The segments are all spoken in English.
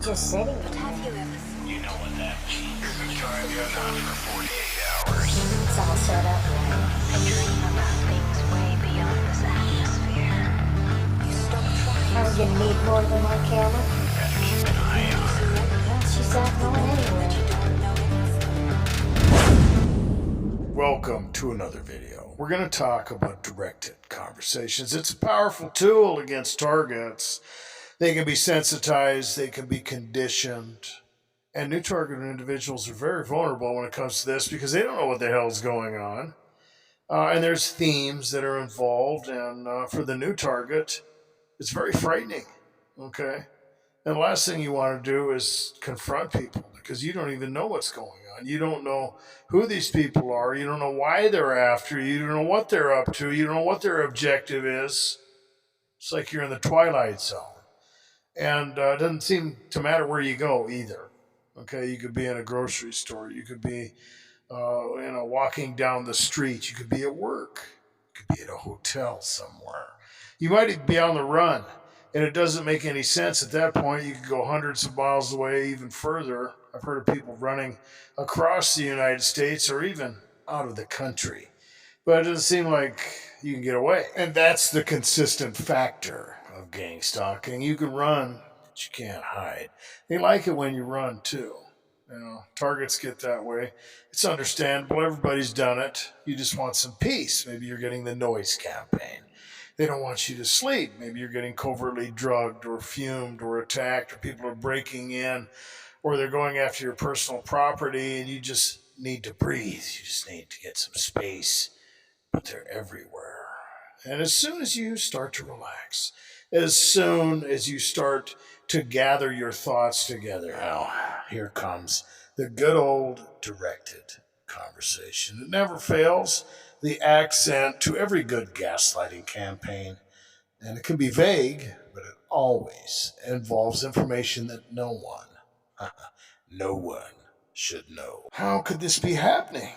just sitting But there. have you ever thought? You know what that means. Good time you're not for 48 hours. It's all set up, right? A dream about things way beyond this atmosphere. You stop trying. I'm gonna need more than my camera. Gotta keep an eye on her. Well, she's not going anywhere. You don't know it. Welcome to another video. We're going to talk about directed conversations. It's a powerful tool against targets. They can be sensitized, they can be conditioned. And new targeted individuals are very vulnerable when it comes to this because they don't know what the hell's going on. And there's themes that are involved. And for the new target, it's very frightening. Okay? And the last thing you want to do is confront people because you don't even know what's going on. You don't know who these people are. You don't know why they're after you. You don't know what they're up to. You don't know what their objective is. It's like you're in the twilight zone. And it doesn't seem to matter where you go either. Okay, you could be in a grocery store. You could be, walking down the street. You could be at work. You could be at a hotel somewhere. You might be on the run. And it doesn't make any sense at that point. You could go hundreds of miles away, even further. I've heard of people running across the United States or even out of the country. But it doesn't seem like you can get away. And that's the consistent factor of gang stalking. You can run, but you can't hide. They like it when you run, too. Targets get that way. It's understandable. Everybody's done it. You just want some peace. Maybe you're getting the noise campaign. They don't want you to sleep. Maybe you're getting covertly drugged or fumed or attacked, or people are breaking in, or they're going after your personal property, and you just need to breathe. You just need to get some space. But they're everywhere. And as soon as you start to relax, as soon as you start to gather your thoughts together, here comes the good old directed conversation. It never fails. The accent to every good gaslighting campaign. And it can be vague, but it always involves information that no one should know. How could this be happening?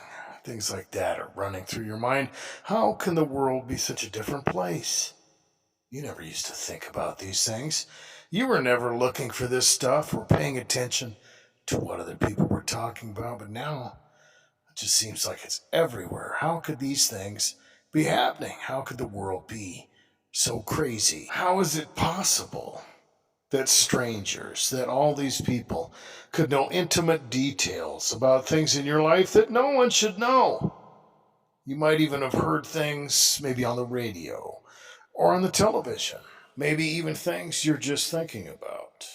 Things like that are running through your mind. How can the world be such a different place? You never used to think about these things. You were never looking for this stuff or paying attention to what other people were talking about, but now it just seems like it's everywhere. How could these things be happening? How could the world be so crazy? How is it possible that strangers, that all these people could know intimate details about things in your life that no one should know? You might even have heard things maybe on the radio or on the television, maybe even things you're just thinking about,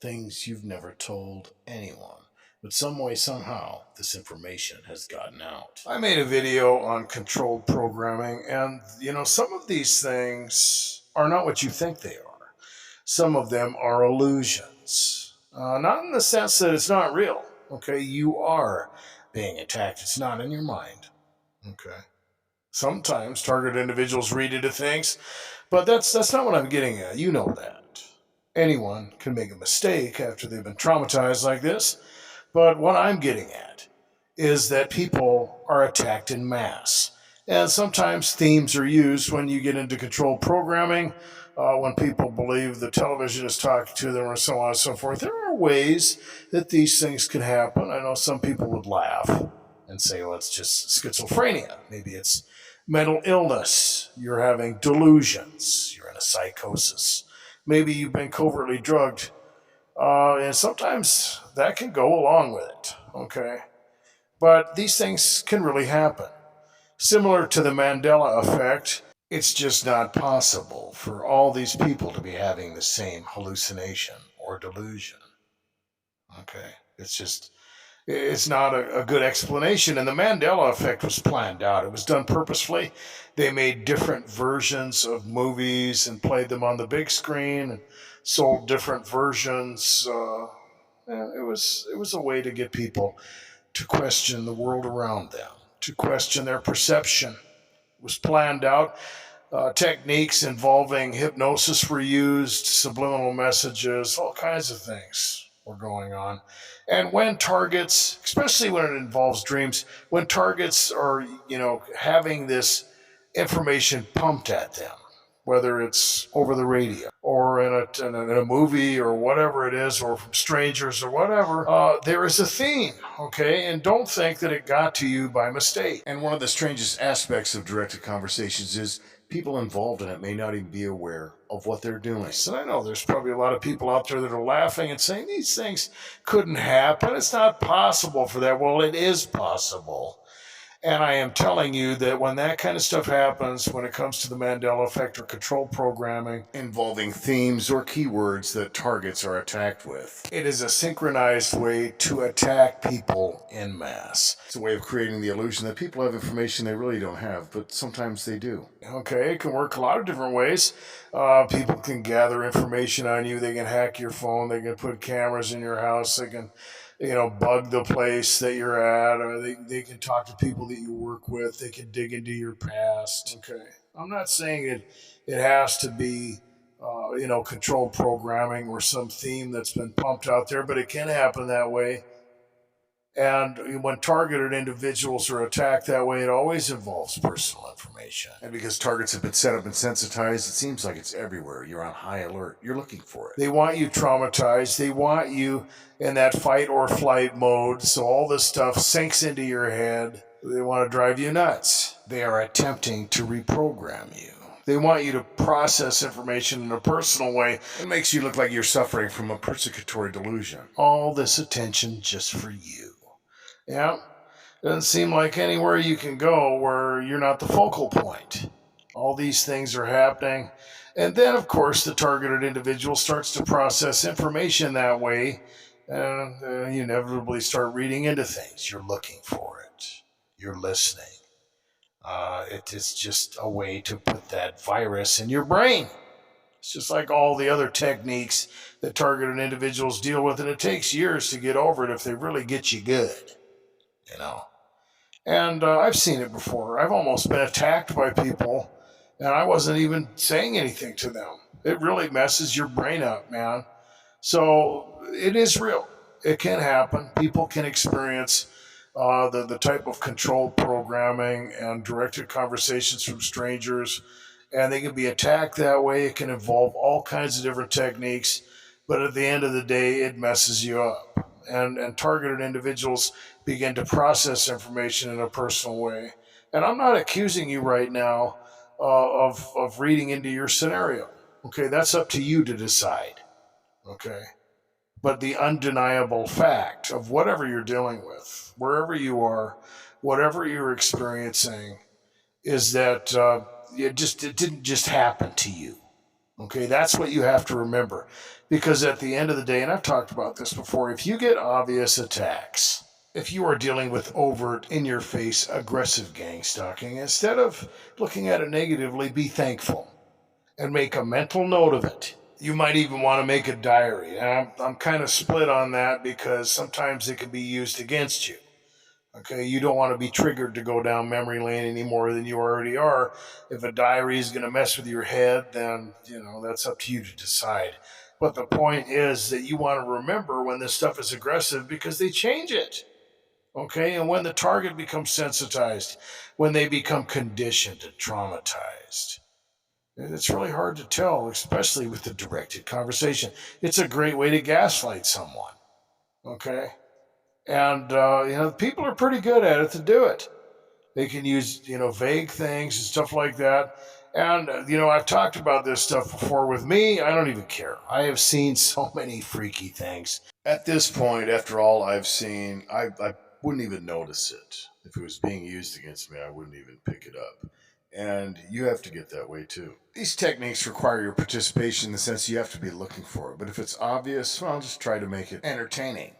things you've never told anyone. But some way, somehow, this information has gotten out. I made a video on controlled programming, and, some of these things are not what you think they are. Some of them are illusions. Not in the sense that it's not real, okay? You are being attacked. It's not in your mind, okay? Sometimes targeted individuals read into things, but that's not what I'm getting at. You know that. Anyone can make a mistake after they've been traumatized like this. But what I'm getting at is that people are attacked in mass. And sometimes themes are used when you get into controlled programming, when people believe the television is talking to them, or so on and so forth. There are ways that these things can happen. I know some people would laugh and say, well, it's just schizophrenia. Maybe it's mental illness. You're having delusions. You're in a psychosis. Maybe you've been covertly drugged. And sometimes that can go along with it, okay? But these things can really happen. Similar to the Mandela effect, it's just not possible for all these people to be having the same hallucination or delusion, okay? It's not a good explanation. And the Mandela effect was planned out. It was done purposefully. They made different versions of movies and played them on the big screen and sold different versions. It was a way to get people to question the world around them, to question their perception. It was planned out. Techniques involving hypnosis were used, subliminal messages, all kinds of things were going on. And when targets, especially when it involves dreams, when targets are, having this information pumped at them, whether it's over the radio or in a movie or whatever it is, or from strangers or whatever, there is a theme, okay? And don't think that it got to you by mistake. And one of the strangest aspects of directed conversations is people involved in it may not even be aware of what they're doing. So I know there's probably a lot of people out there that are laughing and saying these things couldn't happen. It's not possible for that. Well, it is possible. And I am telling you that when that kind of stuff happens, when it comes to the Mandela effect or control programming involving themes or keywords that targets are attacked with, it is a synchronized way to attack people en masse. It's a way of creating the illusion that people have information they really don't have, but sometimes they do. Okay, it can work a lot of different ways. People can gather information on you. They can hack your phone. They can put cameras in your house. They can bug the place that you're at, or they can talk to people that you work with. They can dig into your past. Okay. I'm not saying it has to be, controlled programming or some theme that's been pumped out there, but it can happen that way. And when targeted individuals are attacked that way, it always involves personal information. And because targets have been set up and sensitized, it seems like it's everywhere. You're on high alert. You're looking for it. They want you traumatized. They want you in that fight or flight mode. So all this stuff sinks into your head. They want to drive you nuts. They are attempting to reprogram you. They want you to process information in a personal way. It makes you look like you're suffering from a persecutory delusion. All this attention just for you. Yeah, doesn't seem like anywhere you can go where you're not the focal point. All these things are happening. And then, of course, the targeted individual starts to process information that way. And you inevitably start reading into things. You're looking for it. You're listening. It is just a way to put that virus in your brain. It's just like all the other techniques that targeted individuals deal with. And it takes years to get over it if they really get you good. And I've seen it before. I've almost been attacked by people, and I wasn't even saying anything to them. It really messes your brain up, man. So it is real. It can happen. People can experience the type of control programming and directed conversations from strangers, and they can be attacked that way. It can involve all kinds of different techniques, but at the end of the day, it messes you up. And targeted individuals begin to process information in a personal way. And I'm not accusing you right now of reading into your scenario. Okay, that's up to you to decide. Okay. But the undeniable fact of whatever you're dealing with, wherever you are, whatever you're experiencing, is that it didn't just happen to you. Okay, that's what you have to remember. Because at the end of the day, and I've talked about this before, if you get obvious attacks, if you are dealing with overt, in-your-face, aggressive gang stalking, instead of looking at it negatively, be thankful and make a mental note of it. You might even want to make a diary. And I'm kind of split on that because sometimes it can be used against you. Okay, you don't want to be triggered to go down memory lane any more than you already are. If a diary is going to mess with your head, then, that's up to you to decide. But the point is that you want to remember when this stuff is aggressive because they change it. Okay, and when the target becomes sensitized, when they become conditioned and traumatized. It's really hard to tell, especially with the directed conversation. It's a great way to gaslight someone. Okay? And, people are pretty good at it to do it. They can use, vague things and stuff like that. And, I've talked about this stuff before. With me, I don't even care. I have seen so many freaky things. At this point, after all I've seen, I wouldn't even notice it. If it was being used against me, I wouldn't even pick it up. And you have to get that way too. These techniques require your participation in the sense you have to be looking for it. But if it's obvious, well, just try to make it entertaining.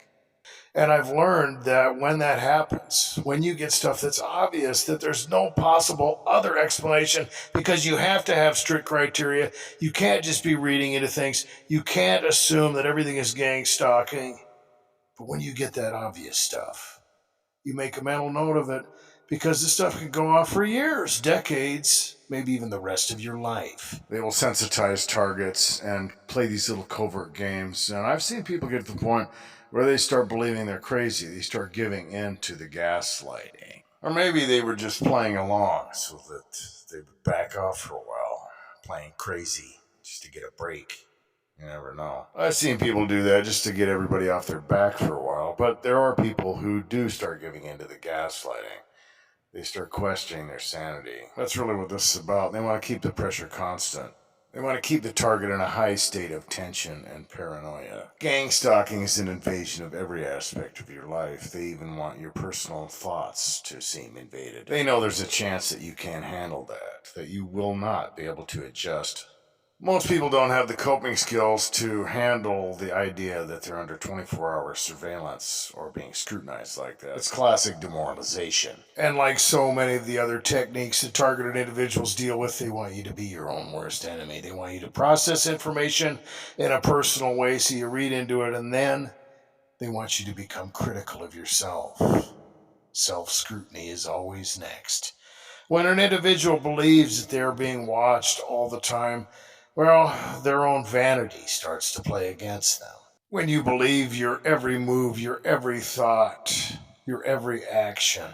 And I've learned that when that happens, when you get stuff that's obvious, that there's no possible other explanation because you have to have strict criteria. You can't just be reading into things. You can't assume that everything is gang stalking. But when you get that obvious stuff, you make a mental note of it because this stuff can go on for years, decades, maybe even the rest of your life. They will sensitize targets and play these little covert games. And I've seen people get to the point where they start believing they're crazy. They start giving in to the gaslighting. Or maybe they were just playing along so that they would back off for a while. playing crazy just to get a break. You never know. I've seen people do that just to get everybody off their back for a while, but there are people who do start giving into the gaslighting. They start questioning their sanity. That's really what this is about. They want to keep the pressure constant. They want to keep the target in a high state of tension and paranoia. Gang stalking is an invasion of every aspect of your life. They even want your personal thoughts to seem invaded. They know there's a chance that you can't handle that you will not be able to adjust. Most people don't have the coping skills to handle the idea that they're under 24-hour surveillance or being scrutinized like that. It's classic demoralization. And like so many of the other techniques that targeted individuals deal with, they want you to be your own worst enemy. They want you to process information in a personal way so you read into it, and then they want you to become critical of yourself. Self-scrutiny is always next. When an individual believes that they're being watched all the time, well, their own vanity starts to play against them. When you believe your every move, your every thought, your every action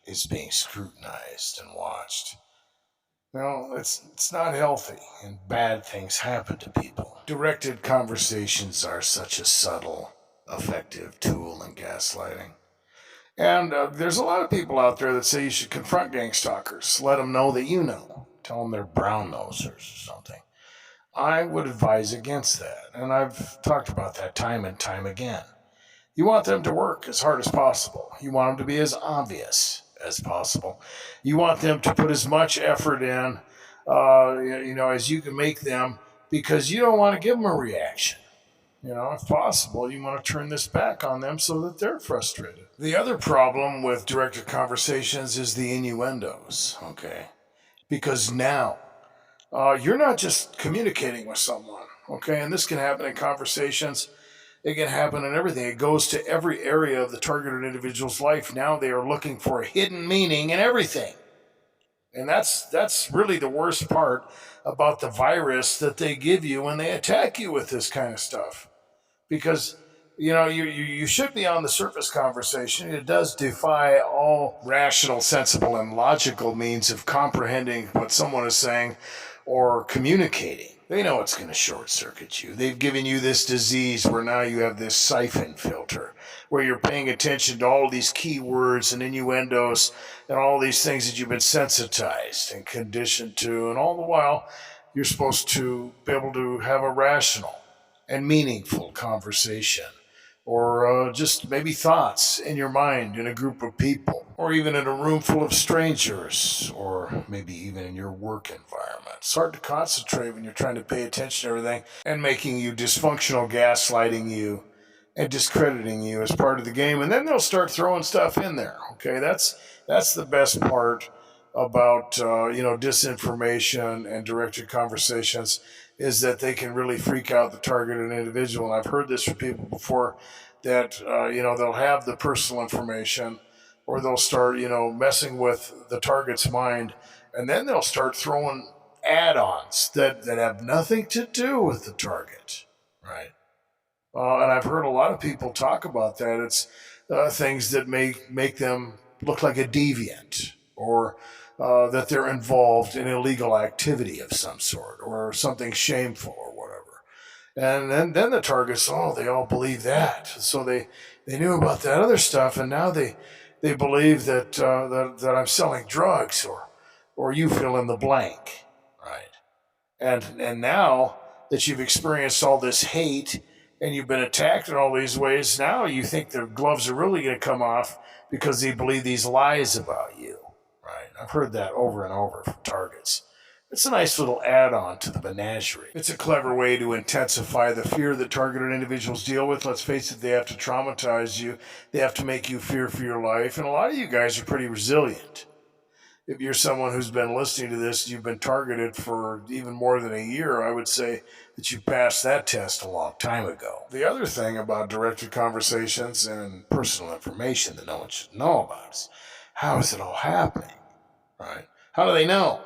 is being scrutinized and watched, well, it's not healthy, and bad things happen to people. Directed conversations are such a subtle, effective tool in gaslighting. And there's a lot of people out there that say you should confront gang stalkers. Let them know that you know. Tell them they're brown nosers or something. I would advise against that, and I've talked about that time and time again. You want them to work as hard as possible. You want them to be as obvious as possible. You want them to put as much effort in, as you can make them, because you don't want to give them a reaction. If possible, you want to turn this back on them so that they're frustrated. The other problem with directed conversations is the innuendos, okay? Because now, you're not just communicating with someone, okay? And this can happen in conversations. It can happen in everything. It goes to every area of the targeted individual's life. Now they are looking for a hidden meaning in everything. And that's really the worst part about the virus that they give you when they attack you with this kind of stuff. Because you should be on the surface conversation. It does defy all rational, sensible, and logical means of comprehending what someone is saying or communicating. They know it's going to short circuit you. They've given you this disease where now you have this siphon filter, where you're paying attention to all these key words and innuendos and all these things that you've been sensitized and conditioned to. And all the while, you're supposed to be able to have a rational and meaningful conversation, or just maybe thoughts in your mind in a group of people, or even in a room full of strangers, or maybe even in your work environment. It's hard to concentrate when you're trying to pay attention to everything and making you dysfunctional, gaslighting you, and discrediting you as part of the game. And then they'll start throwing stuff in there. Okay, that's the best part about disinformation and directed conversations, is that they can really freak out the targeted individual. And I've heard this from people before, that they'll have the personal information, or they'll start messing with the target's mind, and then they'll start throwing add-ons that have nothing to do with the target, right? And I've heard a lot of people talk about that. It's things that make them look like a deviant, or that they're involved in illegal activity of some sort, or something shameful, or whatever. And then the targets, they all believe that. So they knew about that other stuff, and now they believe that I'm selling drugs, or you fill in the blank, right? And now that you've experienced all this hate and you've been attacked in all these ways, now you think the gloves are really going to come off because they believe these lies about you, right? I've heard that over and over from targets. It's a nice little add-on to the menagerie. It's a clever way to intensify the fear that targeted individuals deal with. Let's face it, they have to traumatize you. They have to make you fear for your life. And a lot of you guys are pretty resilient. If you're someone who's been listening to this, you've been targeted for even more than a year, I would say that you passed that test a long time ago. The other thing about directed conversations and personal information that no one should know about is, how is it all happening, right? How do they know?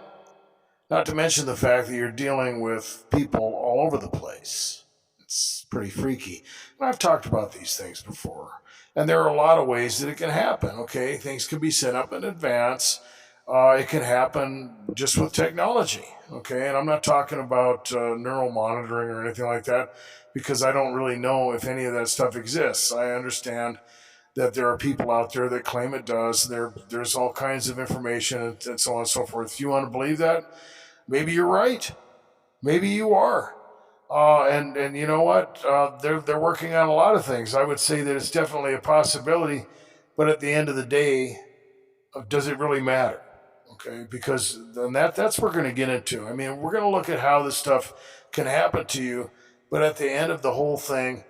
Not to mention the fact that you're dealing with people all over the place. It's pretty freaky. And I've talked about these things before. And there are a lot of ways that it can happen, okay? Things can be set up in advance. It can happen just with technology. Okay, and I'm not talking about neural monitoring or anything like that because I don't really know if any of that stuff exists. I understand that there are people out there that claim it does. There's all kinds of information and so on and so forth. If you want to believe that, maybe you're right. Maybe you are. And you know what? They're working on a lot of things. I would say that it's definitely a possibility, but at the end of the day, does it really matter? Okay, because then that's what we're going to get into. I mean, we're going to look at how this stuff can happen to you, but at the end of the whole thing,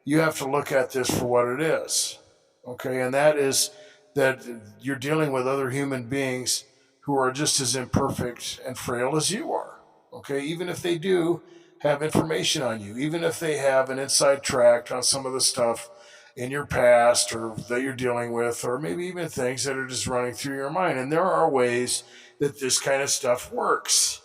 you have to look at this for what it is. Okay, and that is that you're dealing with other human beings who are just as imperfect and frail as you are. Okay, even if they do have information on you, even if they have an inside track on some of the stuff in your past or that you're dealing with, or maybe even things that are just running through your mind. And there are ways that this kind of stuff works.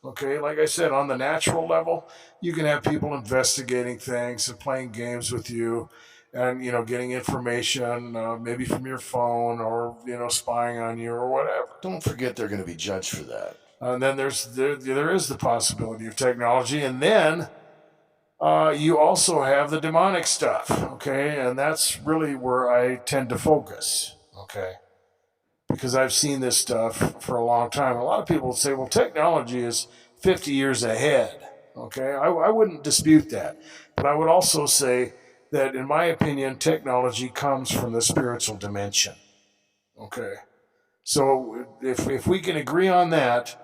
Okay, like I said, on the natural level, you can have people investigating things and playing games with you and, getting information, maybe from your phone or, spying on you or whatever. Don't forget they're going to be judged for that. And then there is the possibility of technology. And then you also have the demonic stuff, okay? And that's really where I tend to focus, okay? Because I've seen this stuff for a long time. A lot of people say, well, technology is 50 years ahead, okay? I wouldn't dispute that. But I would also say that, in my opinion, technology comes from the spiritual dimension, okay? So if we can agree on that,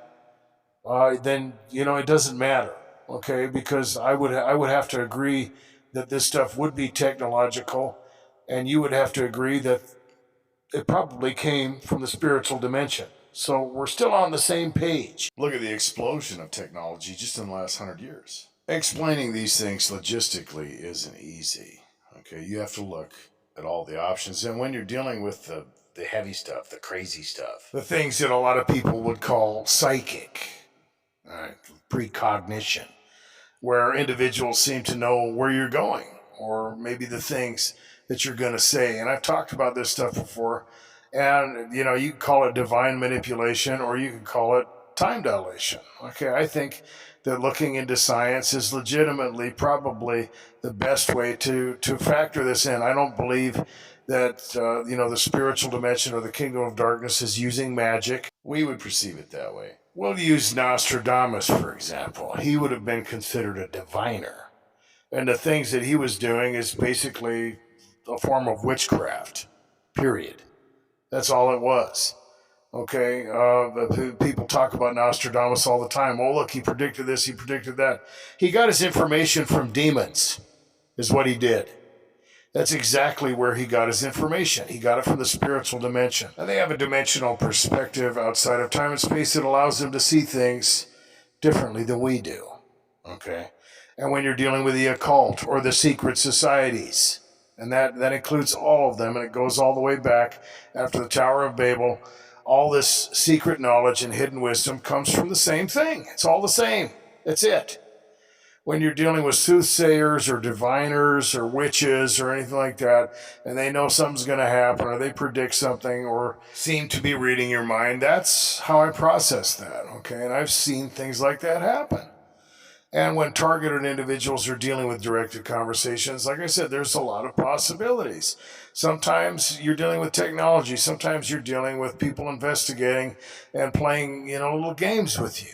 then it doesn't matter, okay? Because I would have to agree that this stuff would be technological, and you would have to agree that it probably came from the spiritual dimension. So we're still on the same page. Look at the explosion of technology just in the last 100 years. Explaining these things logistically isn't easy. Okay, you have to look at all the options, and when you're dealing with the heavy stuff, the crazy stuff, the things that a lot of people would call psychic, precognition, where individuals seem to know where you're going or maybe the things that you're going to say. And I've talked about this stuff before. And, you can call it divine manipulation or you can call it time dilation. Okay, I think that looking into science is legitimately probably the best way to factor this in. I don't believe that, the spiritual dimension or the kingdom of darkness is using magic. We would perceive it that way. We'll use Nostradamus, for example. He would have been considered a diviner. And the things that he was doing is basically a form of witchcraft, period. That's all it was. Okay, people talk about Nostradamus all the time. Oh, look, he predicted this, he predicted that. He got his information from demons, is what he did. That's exactly where he got his information. He got it from the spiritual dimension. And they have a dimensional perspective outside of time and space that allows them to see things differently than we do. Okay? And when you're dealing with the occult or the secret societies, and that includes all of them, and it goes all the way back after the Tower of Babel, all this secret knowledge and hidden wisdom comes from the same thing. It's all the same. That's it. When you're dealing with soothsayers or diviners or witches or anything like that, and they know something's going to happen or they predict something or seem to be reading your mind, that's how I process that, okay? And I've seen things like that happen. And when targeted individuals are dealing with directed conversations, like I said, there's a lot of possibilities. Sometimes you're dealing with technology. Sometimes you're dealing with people investigating and playing, little games with you.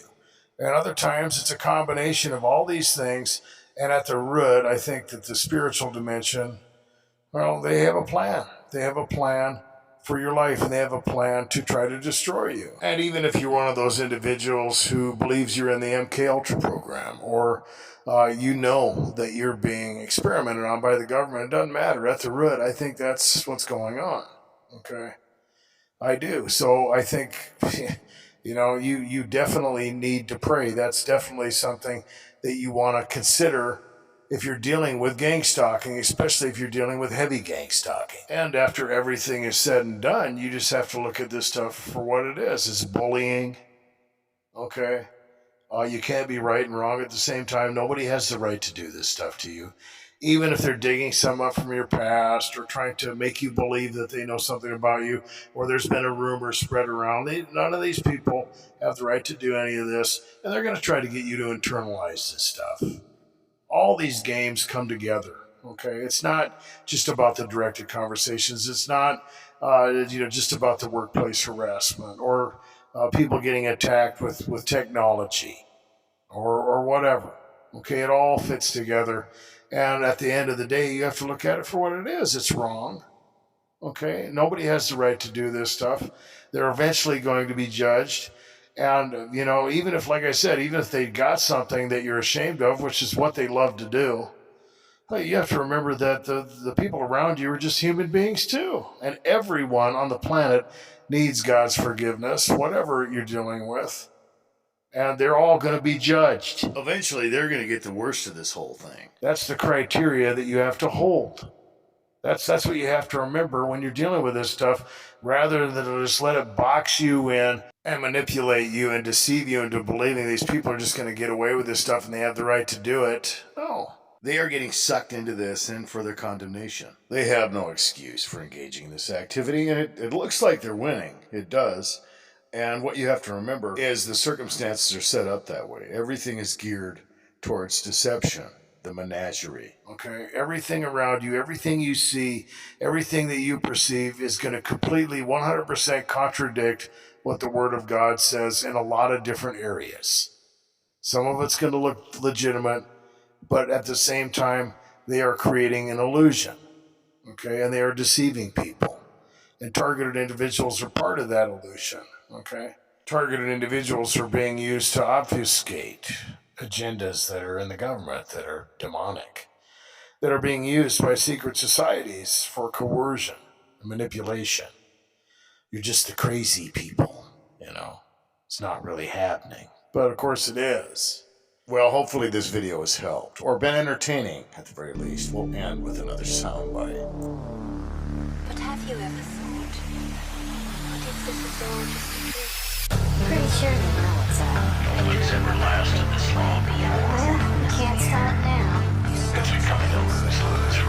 And other times it's a combination of all these things. And at the root, I think that the spiritual dimension, well, they have a plan. They have a plan for your life, and they have a plan to try to destroy you. And even if you're one of those individuals who believes you're in the MK Ultra program, or you know that you're being experimented on by the government, it doesn't matter. At the root, I think that's what's going on. Okay, I do. So I think, you definitely need to pray. That's definitely something that you want to consider if you're dealing with gang stalking, especially if you're dealing with heavy gang stalking. And after everything is said and done, you just have to look at this stuff for what it is. It's bullying, okay? You can't be right and wrong at the same time. Nobody has the right to do this stuff to you. Even if they're digging some up from your past or trying to make you believe that they know something about you, or there's been a rumor spread around, none of these people have the right to do any of this, and they're going to try to get you to internalize this stuff. All these games come together. Okay, it's not just about the directed conversations. It's not, just about the workplace harassment or people getting attacked with technology or whatever. Okay, it all fits together. And at the end of the day, you have to look at it for what it is. It's wrong. Okay, nobody has the right to do this stuff. They're eventually going to be judged. And, even if, like I said, even if they got something that you're ashamed of, which is what they love to do, you have to remember that the people around you are just human beings too. And everyone on the planet needs God's forgiveness, whatever you're dealing with. And they're all going to be judged. Eventually, they're going to get the worst of this whole thing. That's the criteria that you have to hold. That's what you have to remember when you're dealing with this stuff, rather than just let it box you in and manipulate you and deceive you into believing these people are just going to get away with this stuff and they have the right to do it. No. They are getting sucked into this and for their condemnation. They have no excuse for engaging in this activity, and it looks like they're winning. It does. And what you have to remember is the circumstances are set up that way. Everything is geared towards deception, the menagerie. Okay? Everything around you, everything you see, everything that you perceive is going to completely 100% contradict what the Word of God says in a lot of different areas. Some of it's going to look legitimate, but at the same time, they are creating an illusion. Okay? And they are deceiving people. And targeted individuals are part of that illusion. Okay? Targeted individuals are being used to obfuscate agendas that are in the government that are demonic, that are being used by secret societies for coercion and manipulation. You're just the crazy people, It's not really happening. But of course it is. Well, hopefully this video has helped, or been entertaining at the very least. We'll end with another soundbite. But have you ever thought, what if this is all just a trick? Pretty sure they know what's up. Nobody's ever lasted this long before. Well, we can't stop now. It's becoming a lose-lose